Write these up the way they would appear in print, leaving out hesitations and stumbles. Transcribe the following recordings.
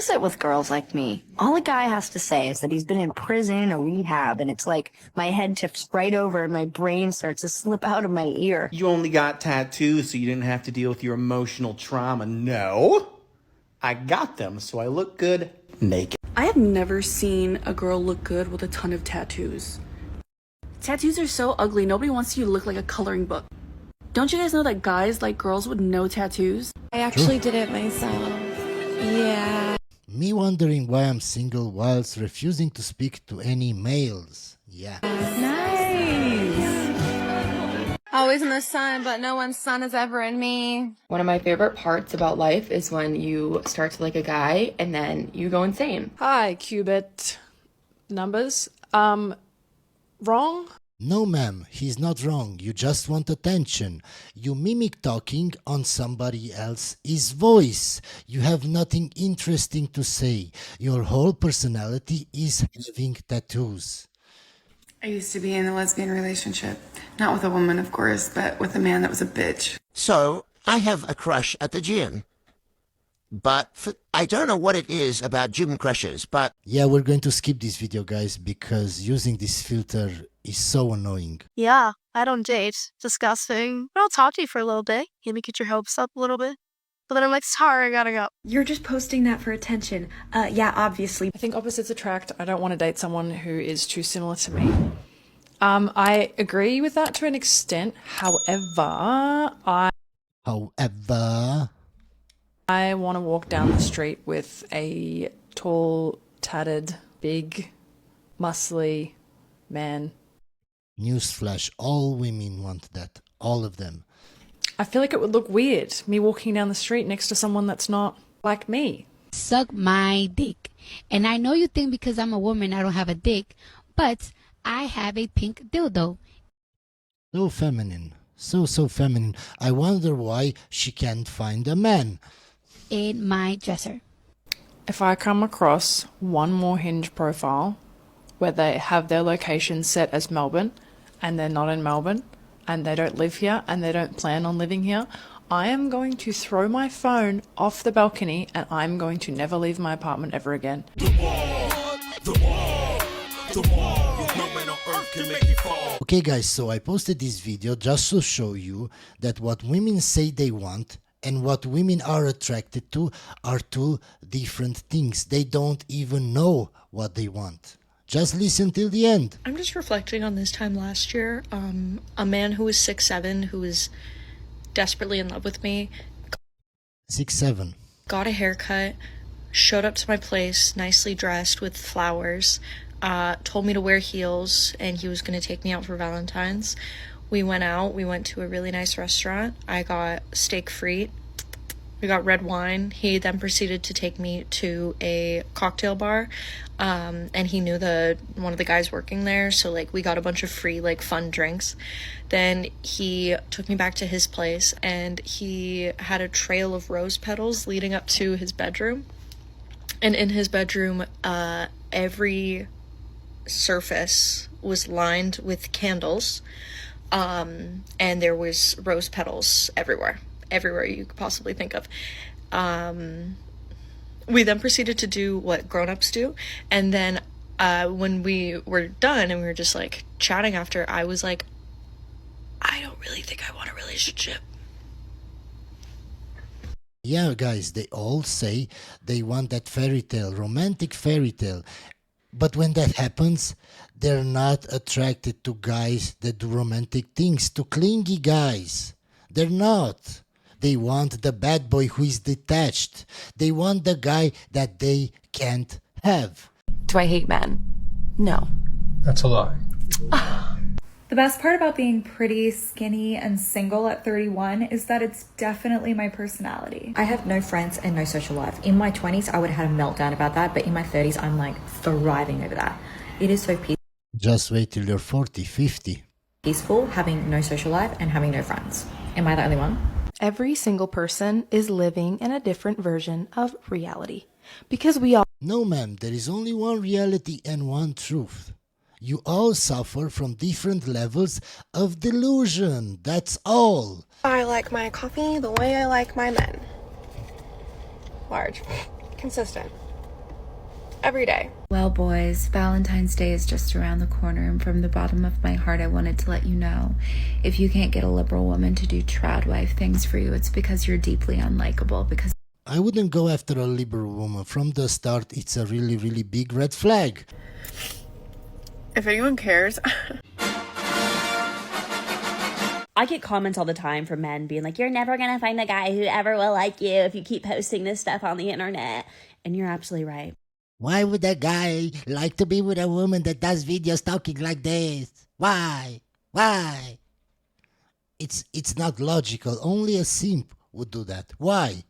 is it with girls like me? All a guy has to say is that he's been in prison or rehab, and it's like my head tips right over and my brain starts to slip out of my ear. You only got tattoos so you didn't have to deal with your emotional trauma. No. I got them so I look good naked. I have never seen a girl look good with a ton of tattoos. Tattoos are so ugly, nobody wants you to look like a coloring book. Don't you guys know that guys like girls with no tattoos? I actually did it myself. Yeah. Me wondering why I'm single whilst refusing to speak to any males. Yeah. Nice. Always in the sun, but no one's sun is ever in me. One of my favorite parts about life is when you start to like a guy and then you go insane. Hi, qubit numbers. Wrong? No ma'am, he's not wrong. You just want attention. You mimic talking on somebody else's voice. You have nothing interesting to say. Your whole personality is having tattoos. I used to be in a lesbian relationship. Not with a woman, of course, but with a man that was a bitch. So, I have a crush at the gym. But I don't know what it is about gym crushes, but... Yeah, we're going to skip this video, guys, because using this filter is so annoying. Yeah, I don't date. Disgusting. But I'll talk to you for a little bit. Maybe get your hopes up a little bit. But then I'm like, sorry, I gotta go. You're just posting that for attention. Yeah, obviously. I think opposites attract. I don't want to date someone who is too similar to me. I agree with that to an extent. However, I want to walk down the street with a tall, tattered, big, muscly man. Newsflash, all women want that. All of them. I feel like it would look weird, me walking down the street next to someone that's not like me. Suck my dick. And I know you think because I'm a woman I don't have a dick, but I have a pink dildo. So feminine. So feminine. I wonder why she can't find a man. In my dresser. If I come across one more Hinge profile where they have their location set as Melbourne and they're not in Melbourne and they don't live here and they don't plan on living here, I am going to throw my phone off the balcony and I'm going to never leave my apartment ever again. Okay guys, so I posted this video just to show you that what women say they want and what women are attracted to are two different things. They don't even know what they want. Just listen till the end. I'm just reflecting on this time last year. A man who was 6'7", who was desperately in love with me. 6'7". Got a haircut, showed up to my place, nicely dressed with flowers, told me to wear heels, and he was going to take me out for Valentine's. We went out. We went to a really nice restaurant. I got steak frite. We got red wine. He then proceeded to take me to a cocktail bar, and he knew one of the guys working there, so like we got a bunch of free like fun drinks. Then he took me back to his place, and he had a trail of rose petals leading up to his bedroom. And in his bedroom, every surface was lined with candles, and there was rose petals everywhere you could possibly think of. We then proceeded to do what grown-ups do, and then when we were done and we were just like chatting after, I was like, I don't really think I want a relationship. Yeah guys, they all say they want that fairy tale, romantic fairy tale. But when that happens, they're not attracted to guys that do romantic things, to clingy guys. They're not. They want the bad boy who is detached. They want the guy that they can't have. Do I hate men? No. That's a lie. The best part about being pretty, skinny, and single at 31 is that it's definitely my personality. I have no friends and no social life. In my 20s, I would have had a meltdown about that, but in my 30s, I'm like thriving over that. It is so peaceful. Just wait till you're 40, 50. Peaceful, having no social life and having no friends. Am I the only one? Every single person is living in a different version of reality. Because we all... No ma'am, there is only one reality and one truth. You all suffer from different levels of delusion. That's all. I like my coffee the way I like my men. Large. Consistent. every day. Well, boys, Valentine's Day is just around the corner, and from the bottom of my heart, I wanted to let you know, if you can't get a liberal woman to do trad wife things for you, it's because you're deeply unlikable, because I wouldn't go after a liberal woman. From the start, it's a really, really big red flag. If anyone cares. I get comments all the time from men being like, you're never going to find a guy who ever will like you if you keep posting this stuff on the internet. And you're absolutely right. Why would a guy like to be with a woman that does videos talking like this? Why? Why? It's not logical. Only a simp would do that. Why?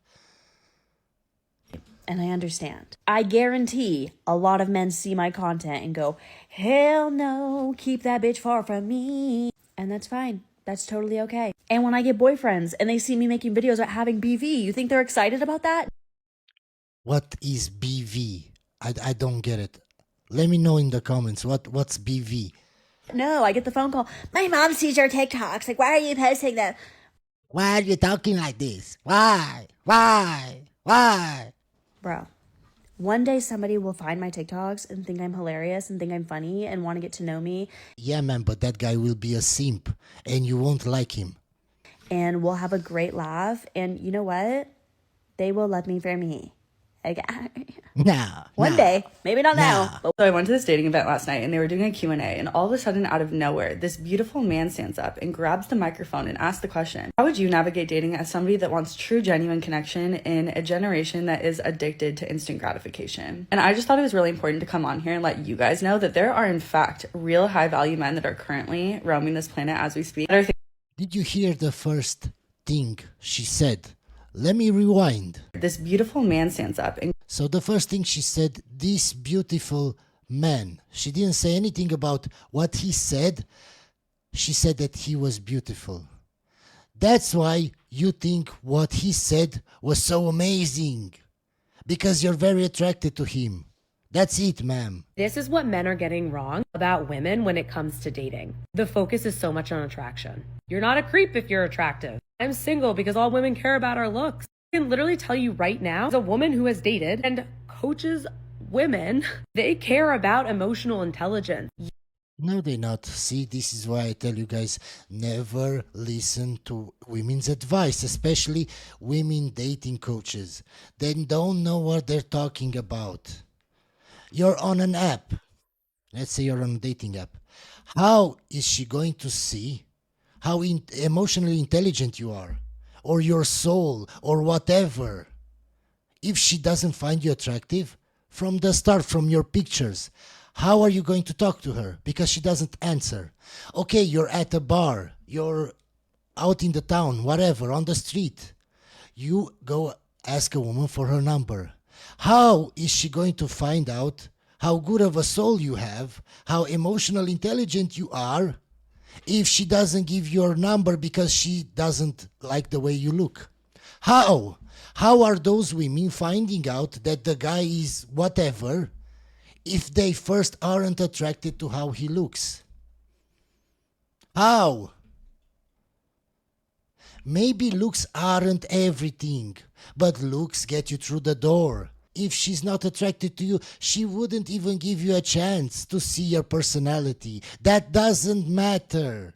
And I understand. I guarantee a lot of men see my content and go, hell no, keep that bitch far from me. And that's fine. That's totally okay. And when I get boyfriends and they see me making videos about having BV, you think they're excited about that? What is BV? I don't get it. Let me know in the comments. What's BV? No, I get the phone call. My mom sees your TikToks. Like, why are you posting them? Why are you talking like this? Why? Why? Why? Bro, one day somebody will find my TikToks and think I'm hilarious and think I'm funny and want to get to know me. Yeah, man, but that guy will be a simp and you won't like him. And we'll have a great laugh. And you know what? They will love me for me. One day, maybe not now. So I went to this dating event last night and they were doing a Q&A, and all of a sudden, out of nowhere, this beautiful man stands up and grabs the microphone and asks the question, how would you navigate dating as somebody that wants true, genuine connection in a generation that is addicted to instant gratification? And I just thought it was really important to come on here and let you guys know that there are, in fact, real high-value men that are currently roaming this planet as we speak. Did you hear the first thing she said? Let me rewind. This beautiful man stands up and... So the first thing she said, this beautiful man. She didn't say anything about what he said. She said that he was beautiful. That's why you think what he said was so amazing. Because you're very attracted to him. That's it, ma'am. This is what men are getting wrong about women when it comes to dating. The focus is so much on attraction. You're not a creep if you're attractive. I'm single because all women care about are looks. I can literally tell you right now, as a woman who has dated and coaches women, they care about emotional intelligence. No, they're not. See, this is why I tell you guys, never listen to women's advice, especially women dating coaches. They don't know what they're talking about. You're on an app. Let's say you're on a dating app. How is she going to see how emotionally intelligent you are? Or your soul, or whatever? If she doesn't find you attractive, from the start, from your pictures, how are you going to talk to her? Because she doesn't answer. Okay, you're at a bar, you're out in the town, whatever, on the street. You go ask a woman for her number. How is she going to find out how good of a soul you have, how emotionally intelligent you are, if she doesn't give your number because she doesn't like the way you look? How? How are those women finding out that the guy is whatever if they first aren't attracted to how he looks? How? Maybe looks aren't everything, but looks get you through the door. If she's not attracted to you, she wouldn't even give you a chance to see your personality. That doesn't matter.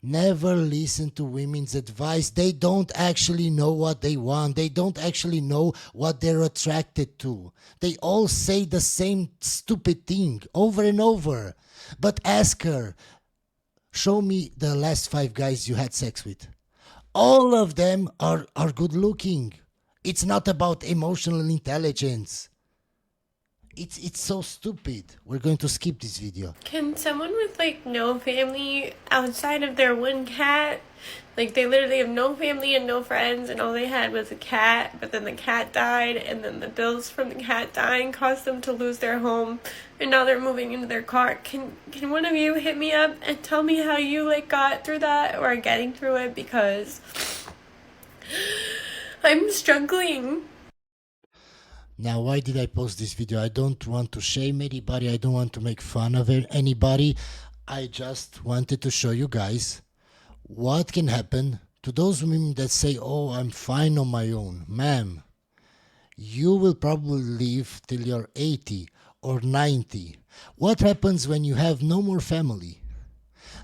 Never listen to women's advice. They don't actually know what they want. They don't actually know what they're attracted to. They all say the same stupid thing over and over. But ask her, show me the last 5 guys you had sex with. All of them are good looking. It's not about emotional intelligence. It's so stupid. We're going to skip this video. Can someone with like no family outside of their one cat, like they literally have no family and no friends and all they had was a cat, but then the cat died and then the bills from the cat dying caused them to lose their home and now they're moving into their car. Can one of you hit me up and tell me how you like got through that or are getting through it, because I'm struggling. Now, why did I post this video? I don't want to shame anybody. I don't want to make fun of anybody. I just wanted to show you guys what can happen to those women that say, oh, I'm fine on my own. Ma'am, you will probably live till you're 80 or 90? What happens when you have no more family?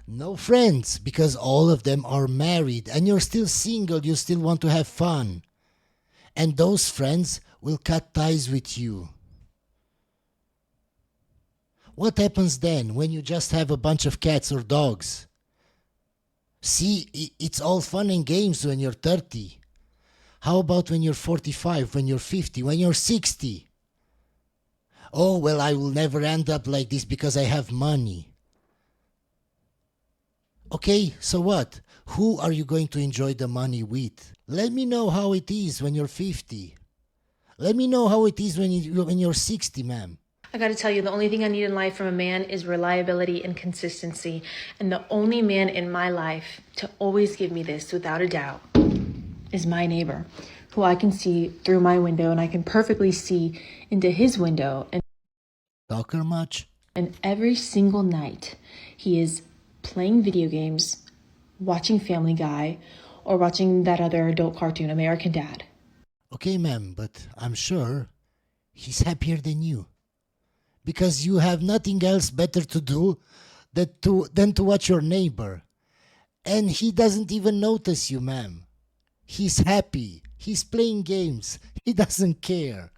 No friends, because all of them are married and you're still single, you still want to have fun. And those friends will cut ties with you. What happens then when you just have a bunch of cats or dogs? See, it's all fun and games when you're 30. How about when you're 45, when you're 50, when you're 60? Oh, well, I will never end up like this because I have money. Okay, so what? Who are you going to enjoy the money with? Let me know how it is when you're 50. Let me know how it is when you're 60, ma'am. I gotta tell you, the only thing I need in life from a man is reliability and consistency. And the only man in my life to always give me this without a doubt is my neighbor, who I can see through my window and I can perfectly see into his window. And talker much? And every single night he is playing video games, watching Family Guy, or watching that other adult cartoon, American Dad. Okay, ma'am, but I'm sure he's happier than you. Because you have nothing else better to do than to watch your neighbor. And he doesn't even notice you, ma'am. He's happy. He's playing games. He doesn't care.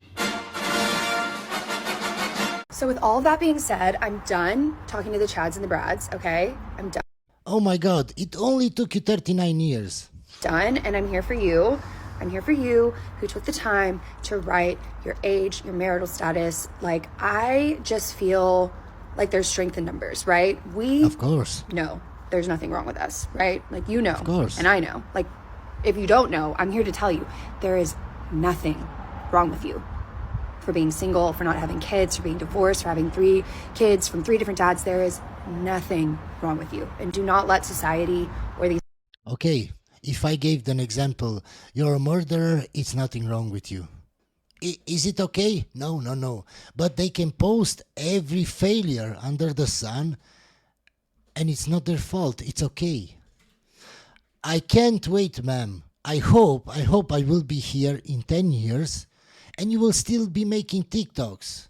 So with all of that being said, I'm done talking to the Chads and the Brads, okay? I'm done. Oh my God, it only took you 39 years. Done, and I'm here for you. I'm here for you who took the time to write your age, your marital status. Like, I just feel like there's strength in numbers, right? Of course. No, there's nothing wrong with us, right? Like, you know. Of course. And I know. Like, if you don't know, I'm here to tell you there is nothing wrong with you. For being single, for not having kids, for being divorced, for having 3 kids from 3 different dads, there is nothing wrong with you. And do not let society or these... Okay. If I gave an example, you're a murderer, it's nothing wrong with you. Is it okay? No. But they can post every failure under the sun, and it's not their fault. It's okay. I can't wait, ma'am. I hope I will be here in 10 years, and you will still be making TikToks.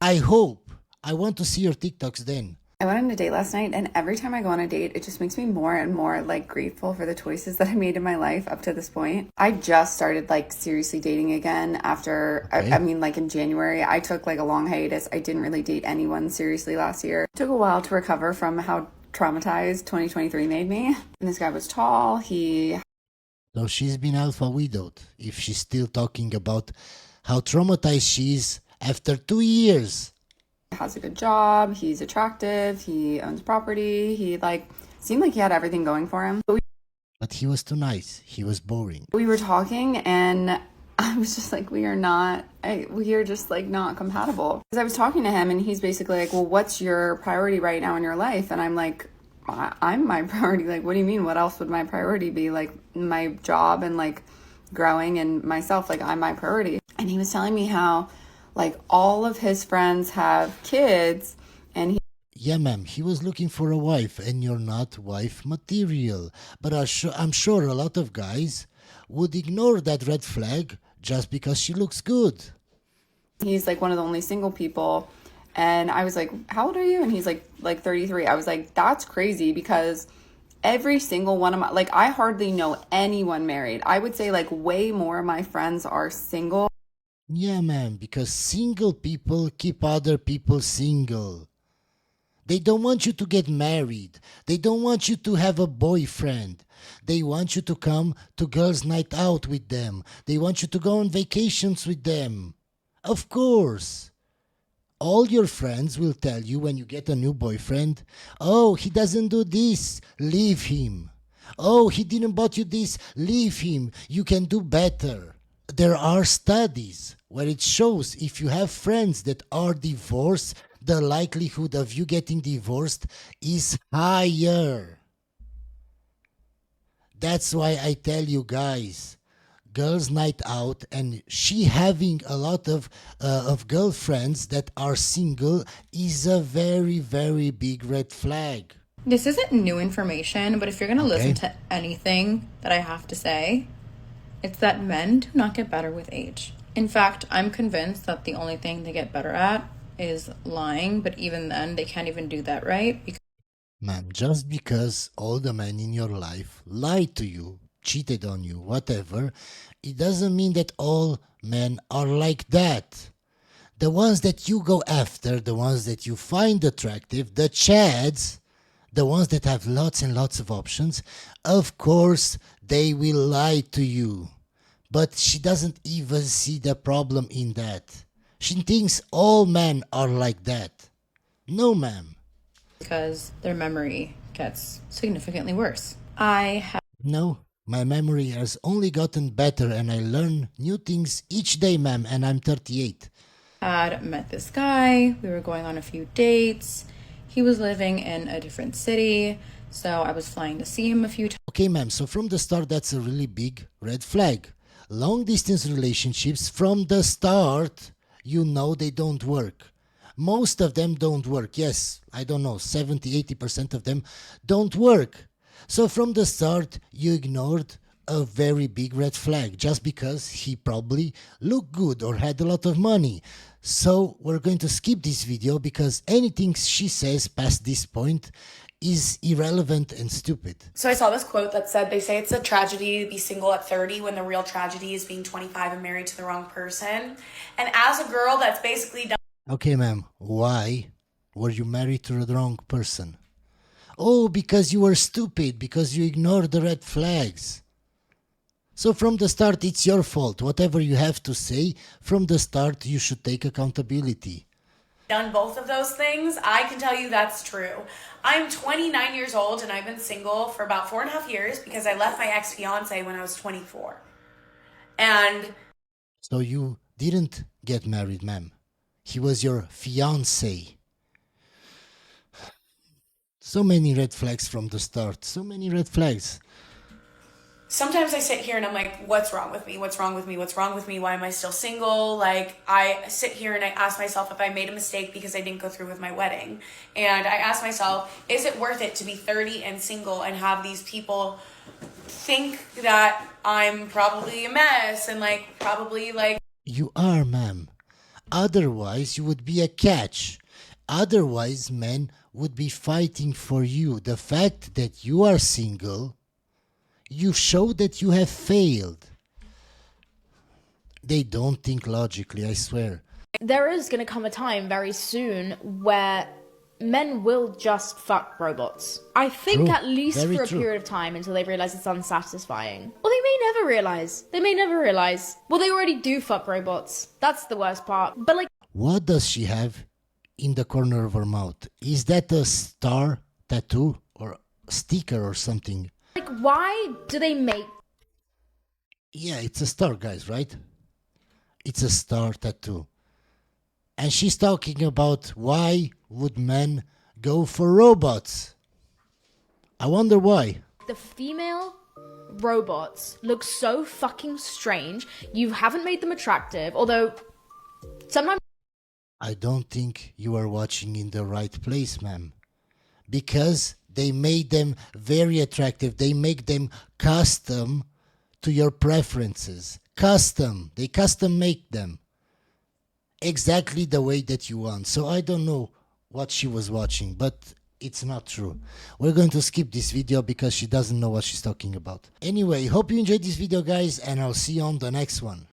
I hope. I want to see your TikToks then. I went on a date last night, and every time I go on a date, it just makes me more and more like grateful for the choices that I made in my life up to this point. I just started like seriously dating again after, I mean, like in January. I took like a long hiatus. I didn't really date anyone seriously last year. It took a while to recover from how traumatized 2023 made me. And this guy was tall. So she's been alpha widowed if she's still talking about how traumatized she is after 2 years. Has a good job, he's attractive, he owns property, he like seemed like he had everything going for him. But he was too nice. He was boring. We were talking and I was just like, we are just like not compatible. Because I was talking to him and he's basically like, well, what's your priority right now in your life? And I'm like, I'm my priority. Like, what do you mean? What else would my priority be? Like my job and like growing and myself, like I'm my priority. And he was telling me how like all of his friends have kids and yeah, ma'am, he was looking for a wife and you're not wife material. But I'm sure a lot of guys would ignore that red flag just because she looks good. He's like one of the only single people. And I was like, how old are you? And he's like 33. I was like, that's crazy because every single one of my, like I hardly know anyone married. I would say like way more of my friends are single. Yeah, man, because single people keep other people single. They don't want you to get married. They don't want you to have a boyfriend. They want you to come to girls' night out with them. They want you to go on vacations with them. Of course. All your friends will tell you when you get a new boyfriend, oh, he doesn't do this, leave him. Oh, he didn't bought you this, leave him. You can do better. There are studies where it shows if you have friends that are divorced, the likelihood of you getting divorced is higher. That's why I tell you guys, girls' night out and she having a lot of girlfriends that are single is a very, very big red flag. This isn't new information, but if you're going to listen to anything that I have to say, it's that men do not get better with age. In fact, I'm convinced that the only thing they get better at is lying, but even then, they can't even do that right. Ma'am, just because all the men in your life lied to you, cheated on you, whatever, it doesn't mean that all men are like that. The ones that you go after, the ones that you find attractive, the chads, the ones that have lots and lots of options, of course they will lie to you. But she doesn't even see the problem in that. She thinks all men are like that. No, ma'am. Because their memory gets significantly worse. No, my memory has only gotten better and I learn new things each day, ma'am, and I'm 38. Had met this guy, we were going on a few dates. He was living in a different city, so I was flying to see him a few times. Okay, ma'am, so from the start, that's a really big red flag. Long distance relationships, from the start, you know they don't work. Most of them don't work. Yes, I don't know, 70-80% of them don't work. So from the start, you ignored a very big red flag just because he probably looked good or had a lot of money. So we're going to skip this video because anything she says past this point is irrelevant and stupid. So I saw this quote that said, they say it's a tragedy to be single at 30 when the real tragedy is being 25 and married to the wrong person. And as a girl that's basically done... Okay, ma'am, why were you married to the wrong person? Oh, because you were stupid, because you ignored the red flags. So from the start, it's your fault. Whatever you have to say, from the start, you should take accountability. Done both of those things, I can tell you that's true. I'm 29 years old and I've been single for about 4.5 years because I left my ex-fiance when I was 24. And... So you didn't get married, ma'am. He was your fiancé. So many red flags from the start. So many red flags. sometimes I sit here and I'm like, what's wrong with me? What's wrong with me? What's wrong with me? Why am I still single? Like, I sit here and I ask myself if I made a mistake because I didn't go through with my wedding. And I ask myself, is it worth it to be 30 and single and have these people think that I'm probably a mess and probably You are, ma'am. Otherwise, you would be a catch. Otherwise, men would be fighting for you. The fact that you are single, you show that you have failed. They don't think logically, I swear. There is going to come a time very soon where men will just fuck robots. I think True. at least Very for a true. period of time until they realize it's unsatisfying. Well, they may never realize. They may never realize. Well, they already do fuck robots. That's the worst part. But What does she have in the corner of her mouth? Is that a star tattoo or sticker or something? why do they make... Yeah, it's a star, guys, right? It's a star tattoo. And she's talking about why would men go for robots? I wonder why. The female robots look so fucking strange. You haven't made them attractive, although sometimes... I don't think you are watching in the right place, ma'am. Because they made them very attractive. They make them custom to your preferences. Custom. They custom make them. Exactly the way that you want. So I don't know what she was watching, but it's not true. We're going to skip this video because she doesn't know what she's talking about. Anyway, hope you enjoyed this video, guys, and I'll see you on the next one.